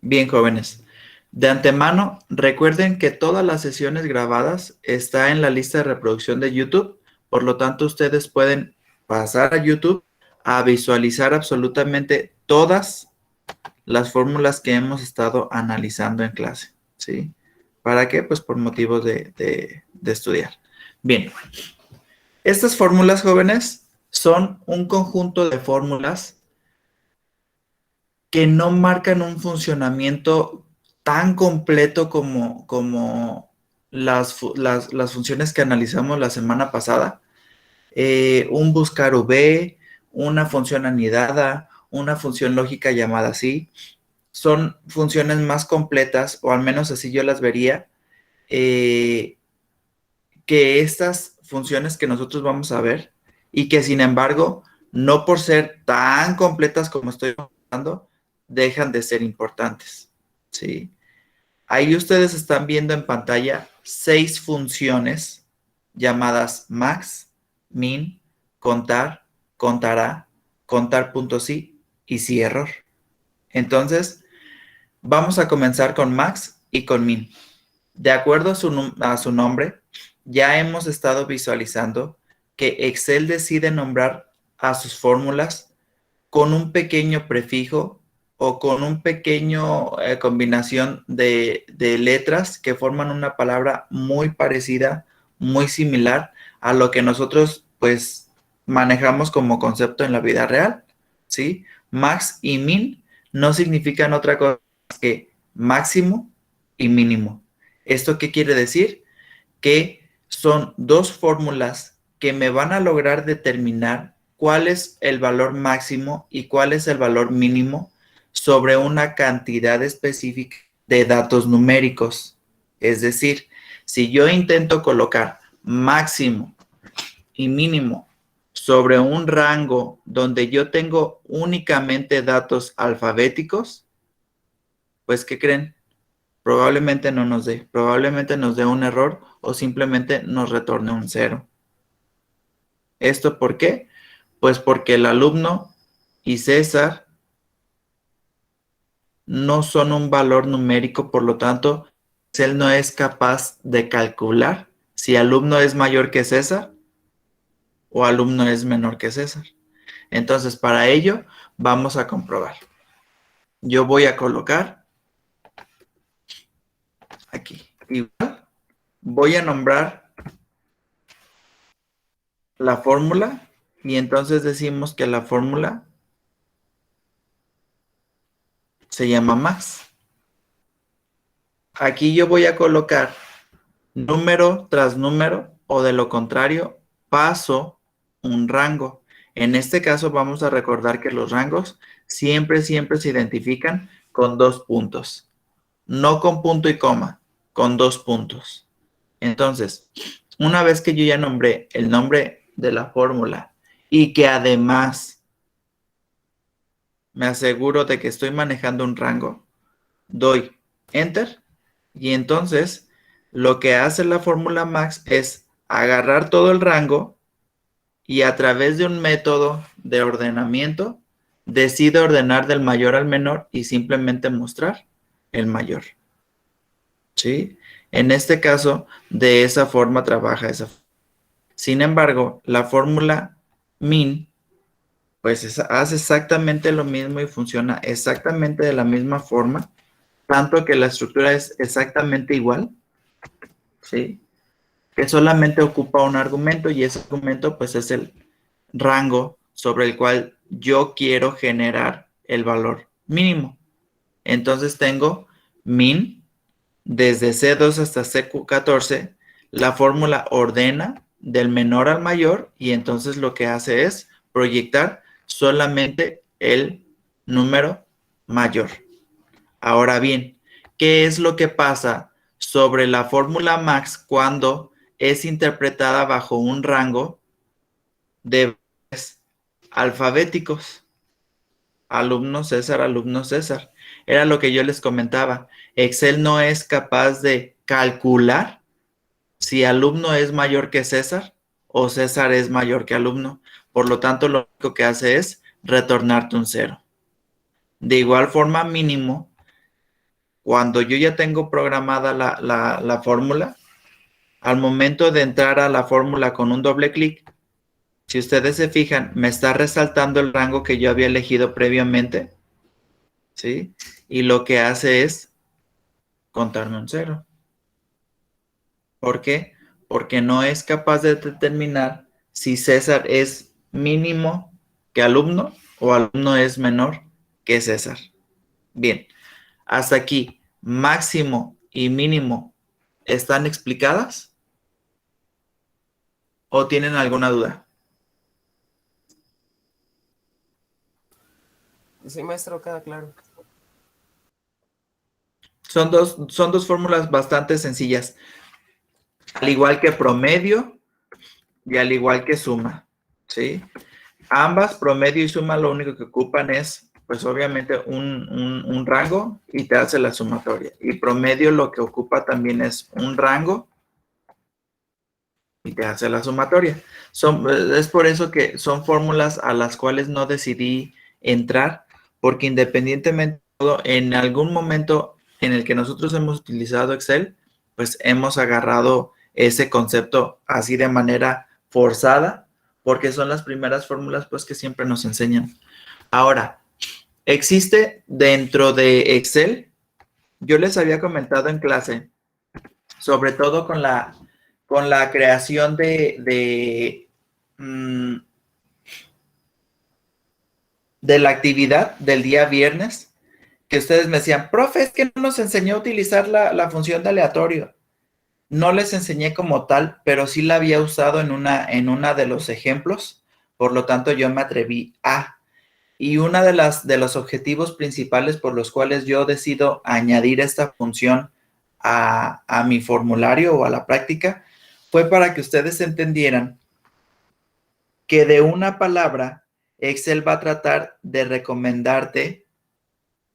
Bien, jóvenes. De antemano, recuerden que todas las sesiones grabadas está en la lista de reproducción de YouTube. Por lo tanto, ustedes pueden pasar a YouTube a visualizar absolutamente todas las fórmulas que hemos estado analizando en clase, ¿sí? ¿Para qué? Pues por motivos de estudiar. Bien, estas fórmulas, jóvenes, son un conjunto de fórmulas que no marcan un funcionamiento tan completo como las funciones que analizamos la semana pasada. Un buscar V, una función anidada, una función lógica llamada así, son funciones más completas, o al menos así yo las vería, eh, que estas funciones que nosotros vamos a ver, y que sin embargo, no por ser tan completas como estoy hablando, dejan de ser importantes, ¿sí? Ahí ustedes están viendo en pantalla 6 funciones llamadas max, min, contar, contará, contar punto sí y sí error. Entonces, vamos a comenzar con max y con min. De acuerdo a su nombre, ya hemos estado visualizando que Excel decide nombrar a sus fórmulas con un pequeño prefijo o con un pequeño combinación de letras que forman una palabra muy parecida, muy similar a lo que nosotros pues manejamos como concepto en la vida real, ¿sí? Max y min no significan otra cosa que máximo y mínimo. ¿Esto qué quiere decir? Que son dos fórmulas que me van a lograr determinar cuál es el valor máximo y cuál es el valor mínimo sobre una cantidad específica de datos numéricos. Es decir, si yo intento colocar máximo y mínimo sobre un rango donde yo tengo únicamente datos alfabéticos, pues ¿qué creen? Probablemente nos dé un error o simplemente nos retorne un cero. ¿Esto por qué? Pues porque el alumno y César no son un valor numérico, por lo tanto, él no es capaz de calcular si alumno es mayor que César o alumno es menor que César. Entonces, para ello, vamos a comprobar. Yo voy a colocar aquí. Igual, voy a nombrar la fórmula y entonces decimos que la fórmula se llama max. Aquí yo voy a colocar número tras número o de lo contrario paso un rango. En este caso vamos a recordar que los rangos siempre se identifican con 2 puntos. No con punto y coma, con 2 puntos. Entonces, una vez que yo ya nombré el nombre de la fórmula y que además me aseguro de que estoy manejando un rango, doy Enter y entonces lo que hace la fórmula max es agarrar todo el rango y a través de un método de ordenamiento decide ordenar del mayor al menor y simplemente mostrar el mayor. ¿Sí? En este caso, de esa forma trabaja esa. Sin embargo, la fórmula min pues hace exactamente lo mismo y funciona exactamente de la misma forma, tanto que la estructura es exactamente igual, ¿sí? Que solamente ocupa un argumento y ese argumento pues es el rango sobre el cual yo quiero generar el valor mínimo. Entonces tengo min desde C2 hasta C14, la fórmula ordena del menor al mayor y entonces lo que hace es proyectar solamente el número mayor. Ahora bien, ¿qué es lo que pasa sobre la fórmula max cuando es interpretada bajo un rango de alfabéticos? Alumno César, alumno César. Era lo que yo les comentaba. Excel no es capaz de calcular si alumno es mayor que César o César es mayor que alumno. Por lo tanto, lo único que hace es retornarte un cero. De igual forma, mínimo, cuando yo ya tengo programada la fórmula, al momento de entrar a la fórmula con un doble clic, si ustedes se fijan, me está resaltando el rango que yo había elegido previamente, ¿sí? Y lo que hace es contarme un cero. ¿Por qué? Porque no es capaz de determinar si César es mínimo que alumno o alumno es menor que César. Bien, hasta aquí, máximo y mínimo, ¿están explicadas o tienen alguna duda? Sí, maestro, queda claro. Son dos fórmulas bastante sencillas, al igual que promedio y al igual que suma, ¿sí? Ambas, promedio y suma, lo único que ocupan es, pues obviamente, un rango y te hace la sumatoria. Y promedio lo que ocupa también es un rango y te hace la sumatoria. Es por eso que son fórmulas a las cuales no decidí entrar, porque independientemente de todo, en algún momento en el que nosotros hemos utilizado Excel, pues hemos agarrado ese concepto así de manera forzada, porque son las primeras fórmulas pues que siempre nos enseñan. Ahora, existe dentro de Excel, yo les había comentado en clase, sobre todo con la creación de la actividad del día viernes, que ustedes me decían, profe, es que no nos enseñó a utilizar la función de aleatorio. No les enseñé como tal, pero sí la había usado en una de los ejemplos, por lo tanto yo me atreví a. Y una de los objetivos principales por los cuales yo decido añadir esta función a mi formulario o a la práctica fue para que ustedes entendieran que de una palabra Excel va a tratar de recomendarte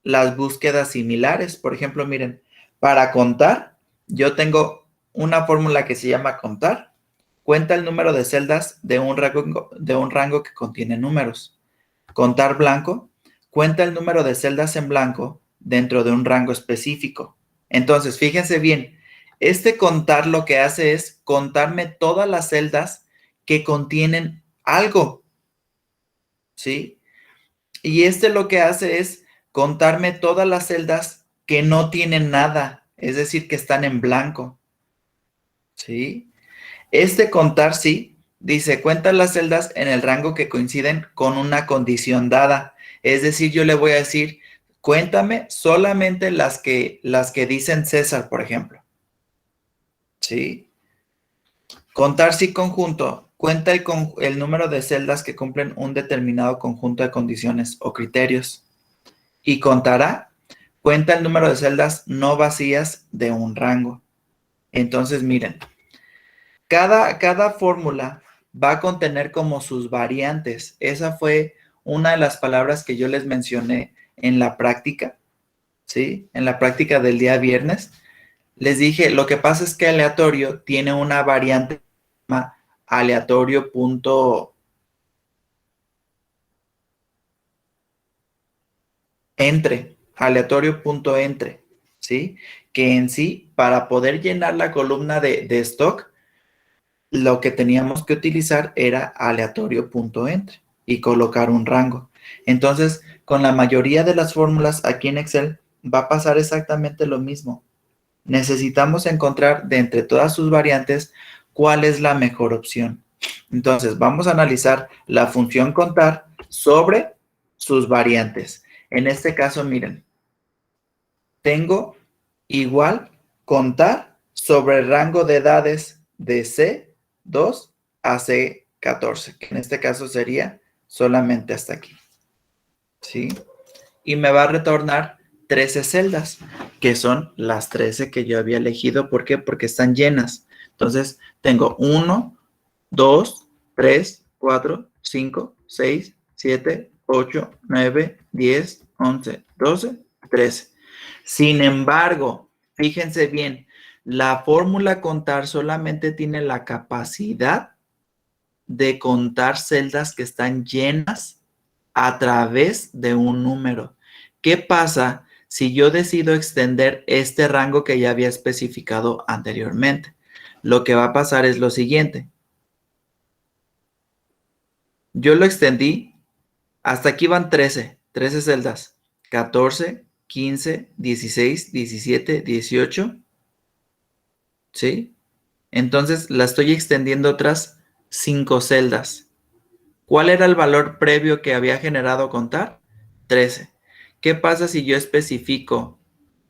las búsquedas similares. Por ejemplo, miren, para contar, yo tengo una fórmula que se llama contar. Cuenta el número de celdas de un rango que contiene números. Contar blanco, cuenta el número de celdas en blanco dentro de un rango específico. Entonces, fíjense bien, este contar lo que hace es contarme todas las celdas que contienen algo, ¿sí? Y este lo que hace es contarme todas las celdas que no tienen nada, es decir, que están en blanco, ¿sí? Este contar sí, dice, cuenta las celdas en el rango que coinciden con una condición dada. Es decir, yo le voy a decir, cuéntame solamente las que dicen César, por ejemplo. ¿Sí? Contar sí conjunto, cuenta el número de celdas que cumplen un determinado conjunto de condiciones o criterios. Y contará, cuenta el número de celdas no vacías de un rango. Entonces, miren, cada fórmula va a contener como sus variantes. Esa fue una de las palabras que yo les mencioné en la práctica, ¿sí? En la práctica del día viernes. Les dije, lo que pasa es que aleatorio tiene una variante aleatorio punto aleatorio punto entre, ¿sí? Que en sí, para poder llenar la columna de stock, lo que teníamos que utilizar era aleatorio.entre y colocar un rango. Entonces, con la mayoría de las fórmulas aquí en Excel va a pasar exactamente lo mismo. Necesitamos encontrar de entre todas sus variantes cuál es la mejor opción. Entonces, vamos a analizar la función contar sobre sus variantes. En este caso, miren, tengo igual contar sobre el rango de edades de C2 a C14, que en este caso sería solamente hasta aquí, ¿sí? Y me va a retornar 13 celdas, que son las 13 que yo había elegido. ¿Por qué? Porque están llenas. Entonces, tengo 1, 2, 3, 4, 5, 6, 7, 8, 9, 10, 11, 12, 13. Sin embargo, fíjense bien, la fórmula contar solamente tiene la capacidad de contar celdas que están llenas a través de un número. ¿Qué pasa si yo decido extender este rango que ya había especificado anteriormente? Lo que va a pasar es lo siguiente. Yo lo extendí, hasta aquí van 13 celdas. 14, 15, 16, 17, 18. ¿Sí? Entonces la estoy extendiendo otras 5 celdas. ¿Cuál era el valor previo que había generado contar? 13. ¿Qué pasa si yo especifico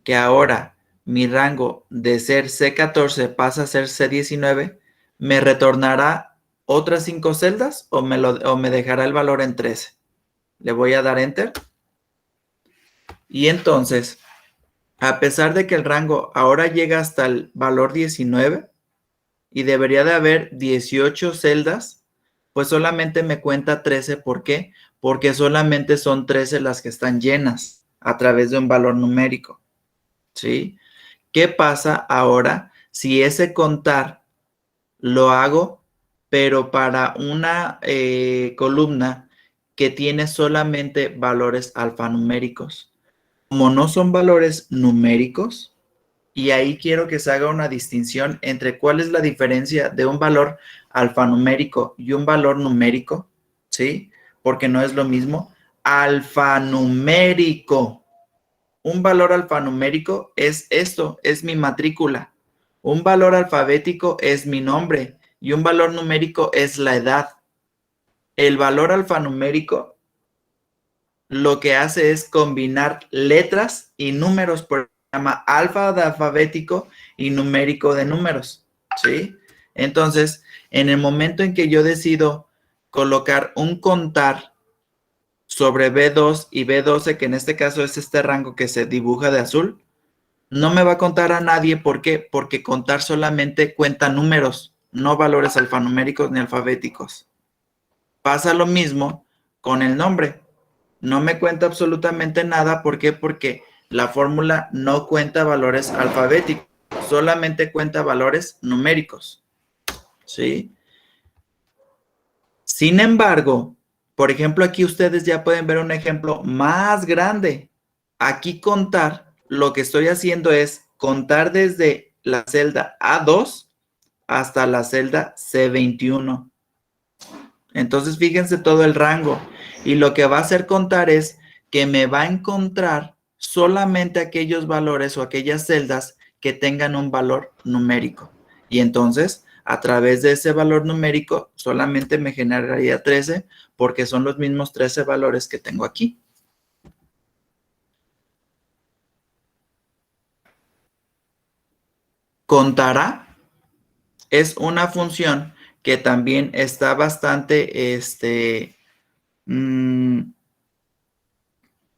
que ahora mi rango de ser C14 pasa a ser C19? ¿Me retornará otras 5 celdas o me dejará el valor en 13? Le voy a dar Enter. Y entonces, a pesar de que el rango ahora llega hasta el valor 19 y debería de haber 18 celdas, pues solamente me cuenta 13. ¿Por qué? Porque solamente son 13 las que están llenas a través de un valor numérico. ¿Sí? ¿Qué pasa ahora si ese contar lo hago, pero para una columna que tiene solamente valores alfanuméricos? Como no son valores numéricos, y ahí quiero que se haga una distinción entre cuál es la diferencia de un valor alfanumérico y un valor numérico, ¿sí? Porque no es lo mismo. Alfanumérico. Un valor alfanumérico es esto, es mi matrícula. Un valor alfabético es mi nombre y un valor numérico es la edad. El valor alfanumérico lo que hace es combinar letras y números, por eso se llama alfa de alfabético y numérico de números, ¿sí? Entonces, en el momento en que yo decido colocar un contar sobre B2 y B12, que en este caso es este rango que se dibuja de azul, no me va a contar a nadie. ¿Por qué? Porque contar solamente cuenta números, no valores alfanuméricos ni alfabéticos. Pasa lo mismo con el nombre. No me cuenta absolutamente nada. ¿Por qué? Porque la fórmula no cuenta valores alfabéticos, solamente cuenta valores numéricos. ¿Sí? Sin embargo, por ejemplo, aquí ustedes ya pueden ver un ejemplo más grande. Aquí contar, lo que estoy haciendo es contar desde la celda A2 hasta la celda C21. Entonces, fíjense todo el rango. Y lo que va a hacer contar es que me va a encontrar solamente aquellos valores o aquellas celdas que tengan un valor numérico. Y entonces, a través de ese valor numérico, solamente me generaría 13 porque son los mismos 13 valores que tengo aquí. Contará es una función que también está bastante,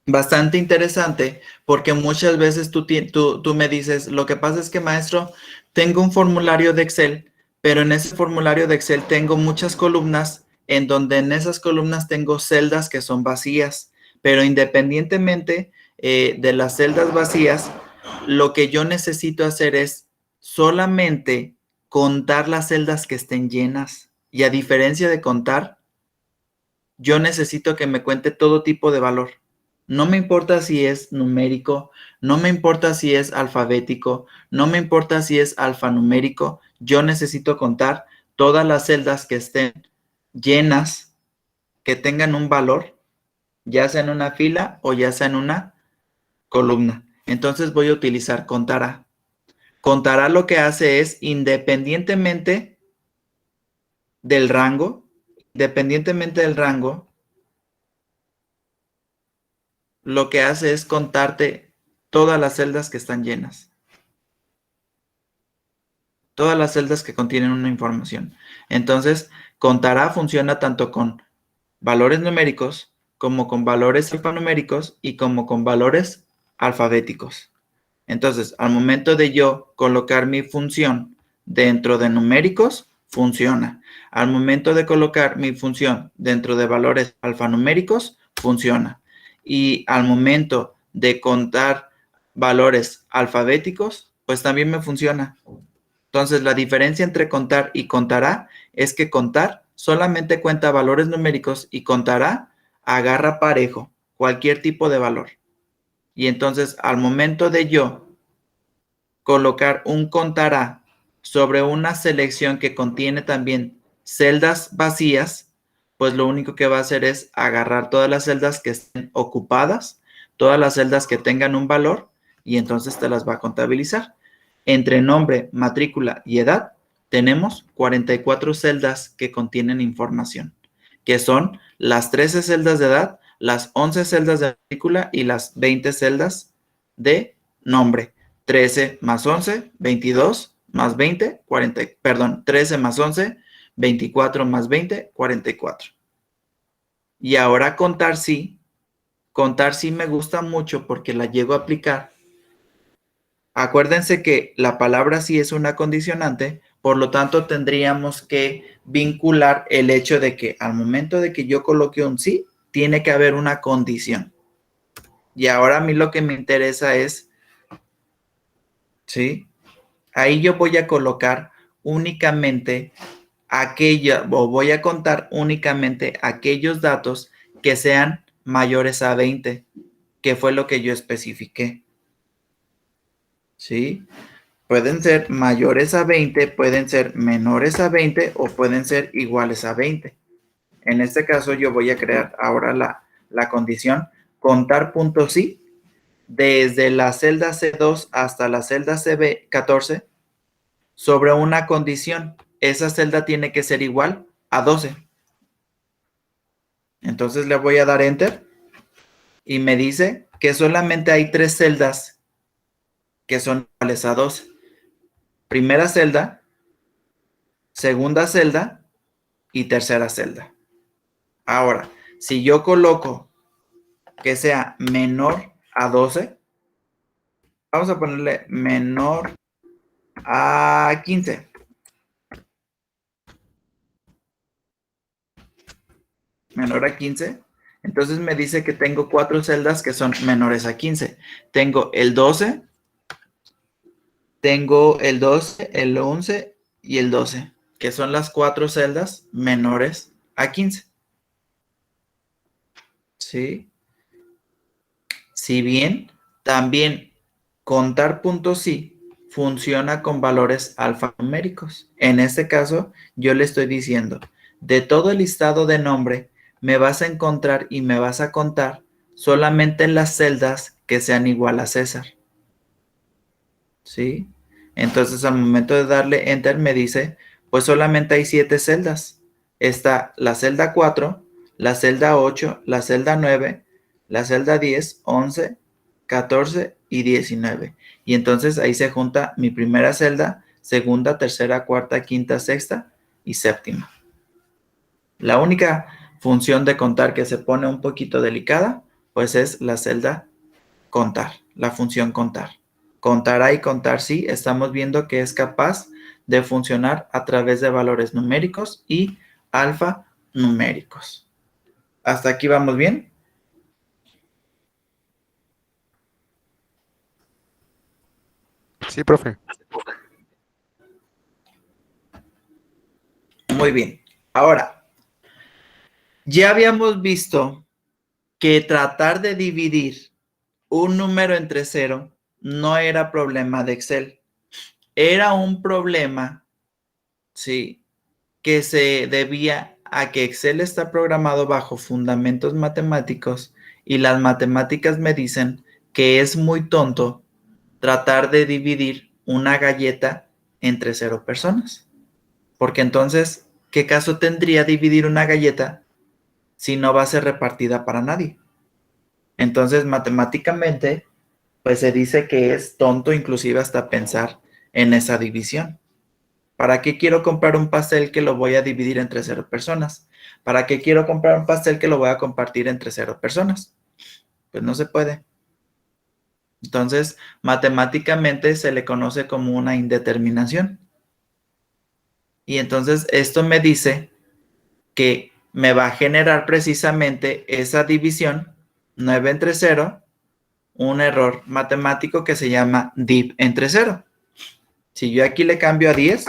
bastante interesante, porque muchas veces tú me dices, lo que pasa es que, maestro, tengo un formulario de Excel, pero en ese formulario de Excel tengo muchas columnas, en donde en esas columnas tengo celdas que son vacías, pero independientemente de las celdas vacías, lo que yo necesito hacer es solamente contar las celdas que estén llenas. Y a diferencia de contar, yo necesito que me cuente todo tipo de valor. No me importa si es numérico, no me importa si es alfabético, no me importa si es alfanumérico. Yo necesito contar todas las celdas que estén llenas, que tengan un valor, ya sea en una fila o ya sea en una columna. Entonces voy a utilizar contará. Contará lo que hace es, del rango, independientemente del rango, lo que hace es contarte todas las celdas que están llenas. Todas las celdas que contienen una información. Entonces, contará funciona tanto con valores numéricos como con valores alfanuméricos y como con valores alfabéticos. Entonces, al momento de yo colocar mi función dentro de numéricos, funciona. Al momento de colocar mi función dentro de valores alfanuméricos, funciona. Y al momento de contar valores alfabéticos, pues también me funciona. Entonces, la diferencia entre contar y contará es que contar solamente cuenta valores numéricos y contará agarra parejo cualquier tipo de valor. Y entonces, al momento de yo colocar un contará sobre una selección que contiene también celdas vacías, pues lo único que va a hacer es agarrar todas las celdas que estén ocupadas, todas las celdas que tengan un valor, y entonces te las va a contabilizar. Entre nombre, matrícula y edad, tenemos 44 celdas que contienen información, que son las 13 celdas de edad, las 11 celdas de matrícula y las 20 celdas de nombre. 13 más 11, 22 más 20, 40, perdón, 13 más 11, 24 más 20, 44. Y ahora contar sí me gusta mucho porque la llego a aplicar. Acuérdense que la palabra sí es una condicionante, por lo tanto tendríamos que vincular el hecho de que al momento de que yo coloque un sí, tiene que haber una condición. Y ahora a mí lo que me interesa es, ¿sí? Ahí yo voy a colocar únicamente o voy a contar únicamente aquellos datos que sean mayores a 20, que fue lo que yo especifiqué. ¿Sí? Pueden ser mayores a 20, pueden ser menores a 20 o pueden ser iguales a 20. En este caso yo voy a crear ahora la condición contar punto sí desde la celda C2 hasta la celda CB14 sobre una condición. Esa celda tiene que ser igual a 12. Entonces le voy a dar enter y me dice que solamente hay 3 celdas que son iguales a 12. Primera celda, segunda celda y tercera celda. Ahora, si yo coloco que sea menor a 12, vamos a ponerle menor a 15. Menor a 15. Entonces me dice que tengo 4 celdas que son menores a 15. Tengo el 12, tengo el 12, el 11 y el 12, que son las 4 celdas menores a 15. ¿Sí? Si bien también contar puntos sí funciona con valores alfanuméricos. En este caso, yo le estoy diciendo, de todo el listado de nombre, me vas a encontrar y me vas a contar solamente en las celdas que sean igual a César. ¿Sí? Entonces, al momento de darle enter, me dice, pues solamente hay 7 celdas. Está la celda 4, la celda 8, la celda 9, la celda 10, 11, 14 y 19. Y entonces ahí se junta mi primera celda, segunda, tercera, cuarta, quinta, sexta y séptima. La única función de contar que se pone un poquito delicada, pues es la celda contar, la función contar. Contará y contar sí, estamos viendo que es capaz de funcionar a través de valores numéricos y alfanuméricos. ¿Hasta aquí vamos bien? Sí, profe. Muy bien. Ahora, ya habíamos visto que tratar de dividir un número entre cero no era problema de Excel. Era un problema, sí, que se debía a que Excel está programado bajo fundamentos matemáticos y las matemáticas me dicen que es muy tonto tratar de dividir una galleta entre 0 personas. Porque entonces, ¿qué caso tendría dividir una galleta si no va a ser repartida para nadie? Entonces, matemáticamente, pues se dice que es tonto inclusive hasta pensar en esa división. ¿Para qué quiero comprar un pastel que lo voy a dividir entre 0 personas? ¿Para qué quiero comprar un pastel que lo voy a compartir entre 0 personas? Pues no se puede. Entonces, matemáticamente se le conoce como una indeterminación. Y entonces esto me dice que me va a generar precisamente esa división 9 entre 0, un error matemático que se llama div entre 0. Si yo aquí le cambio a 10,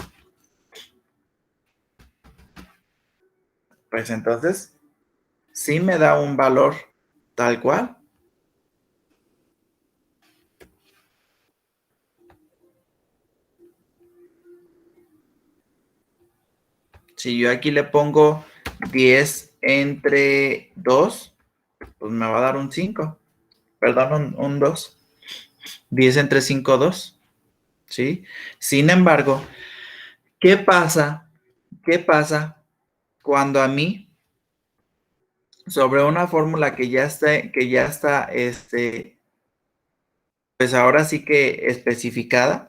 pues entonces sí me da un valor tal cual. Si yo aquí le pongo 10 entre 2, pues me va a dar un 5. Perdón, un 2. 10 entre 5, 2. ¿Sí? Sin embargo, ¿qué pasa? ¿Qué pasa cuando a mí, sobre una fórmula que ya está, pues ahora sí que especificada,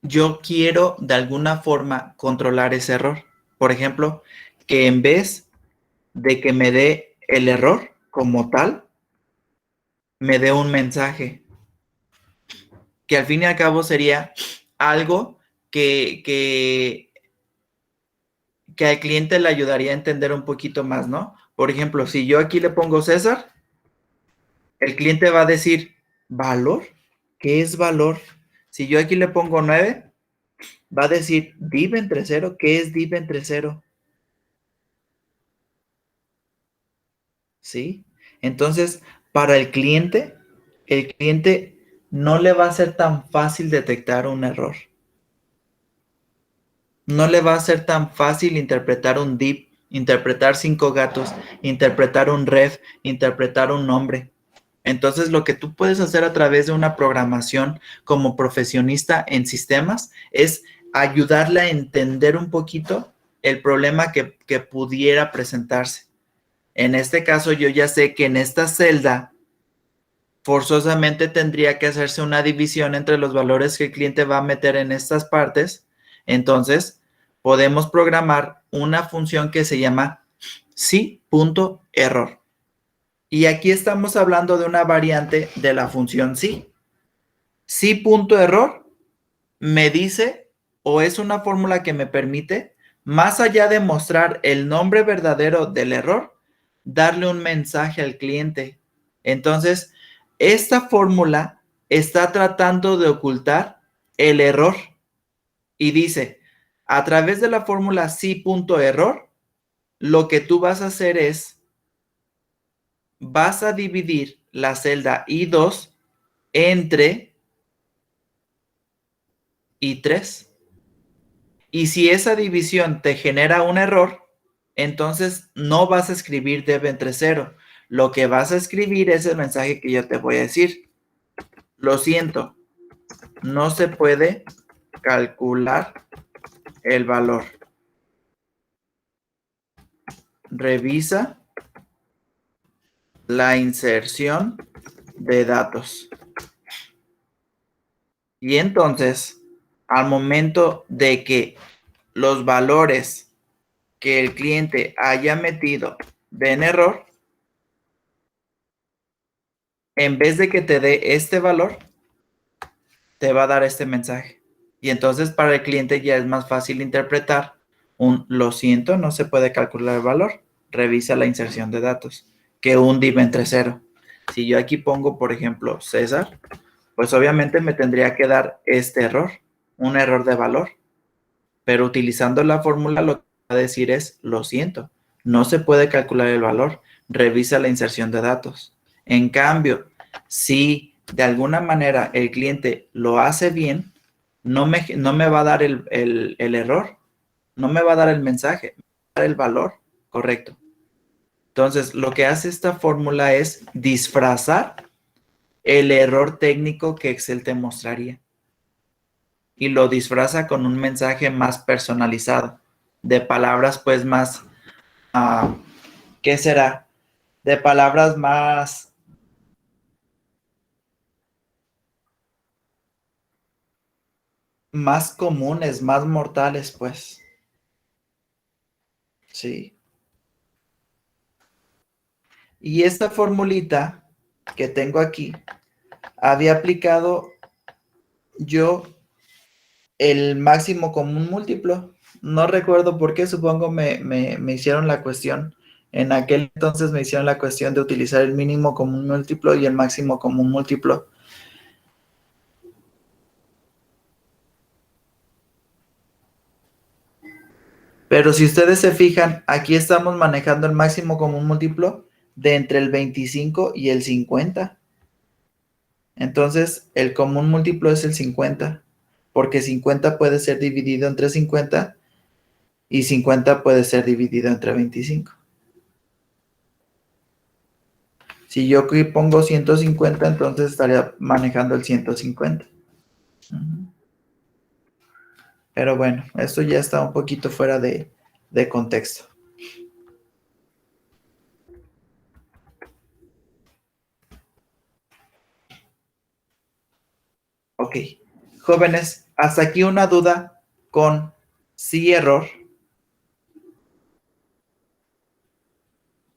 yo quiero de alguna forma controlar ese error? Por ejemplo, que en vez de que me dé el error como tal, me dé un mensaje, que al fin y al cabo sería algo que al cliente le ayudaría a entender un poquito más, ¿no? Por ejemplo, si yo aquí le pongo César, el cliente va a decir, ¿valor? ¿Qué es valor? Si yo aquí le pongo 9, va a decir, div entre 0, ¿qué es div entre 0? ¿Sí? Entonces, para el cliente no le va a ser tan fácil detectar un error. No le va a ser tan fácil interpretar un div, interpretar 5 gatos, interpretar un ref, interpretar un nombre. Entonces, lo que tú puedes hacer a través de una programación como profesionista en sistemas es ayudarle a entender un poquito el problema que pudiera presentarse. En este caso, yo ya sé que en esta celda forzosamente tendría que hacerse una división entre los valores que el cliente va a meter en estas partes. Entonces, podemos programar una función que se llama si.error. Y aquí estamos hablando de una variante de la función si. Si.error me dice, o es una fórmula que me permite, más allá de mostrar el nombre verdadero del error, darle un mensaje al cliente. Entonces, esta fórmula está tratando de ocultar el error y dice, a través de la fórmula si.error, lo que tú vas a hacer es, vas a dividir la celda I2 entre I3. Y si esa división te genera un error, entonces no vas a escribir dev entre 0. Lo que vas a escribir es el mensaje que yo te voy a decir. Lo siento, no se puede calcular el valor. Revisa la inserción de datos. Y entonces, al momento de que los valores que el cliente haya metido den error, en vez de que te dé este valor, te va a dar este mensaje. Y entonces para el cliente ya es más fácil interpretar un lo siento, no se puede calcular el valor, revisa la inserción de datos, que un div entre 0. Si yo aquí pongo, por ejemplo, César, pues obviamente me tendría que dar este error, un error de valor. Pero utilizando la fórmula lo que va a decir es, lo siento, no se puede calcular el valor, revisa la inserción de datos. En cambio, si de alguna manera el cliente lo hace bien, no me va a dar el error, no me va a dar el mensaje, me va a dar el valor correcto. Entonces, lo que hace esta fórmula es disfrazar el error técnico que Excel te mostraría. Y lo disfraza con un mensaje más personalizado, de palabras pues más, ¿qué será? De palabras más comunes, más mortales pues. Sí. Y esta formulita que tengo aquí, había aplicado yo el máximo común múltiplo. No recuerdo por qué, supongo me hicieron la cuestión. En aquel entonces me hicieron la cuestión de utilizar el mínimo común múltiplo y el máximo común múltiplo. Pero si ustedes se fijan, aquí estamos manejando el máximo común múltiplo de entre el 25 y el 50. Entonces, el común múltiplo es el 50, porque 50 puede ser dividido entre 50 y 50 puede ser dividido entre 25. Si yo aquí pongo 150, entonces estaría manejando el 150. Pero bueno, esto ya está un poquito fuera de contexto. Ok. Jóvenes, hasta aquí una duda con sí error.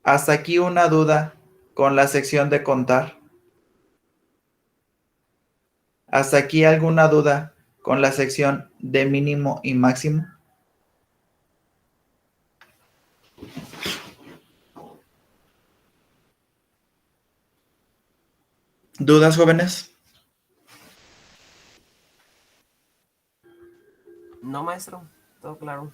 Hasta aquí una duda con la sección de contar. Hasta aquí alguna duda con la sección de mínimo y máximo. ¿Dudas, jóvenes? No, maestro, todo claro.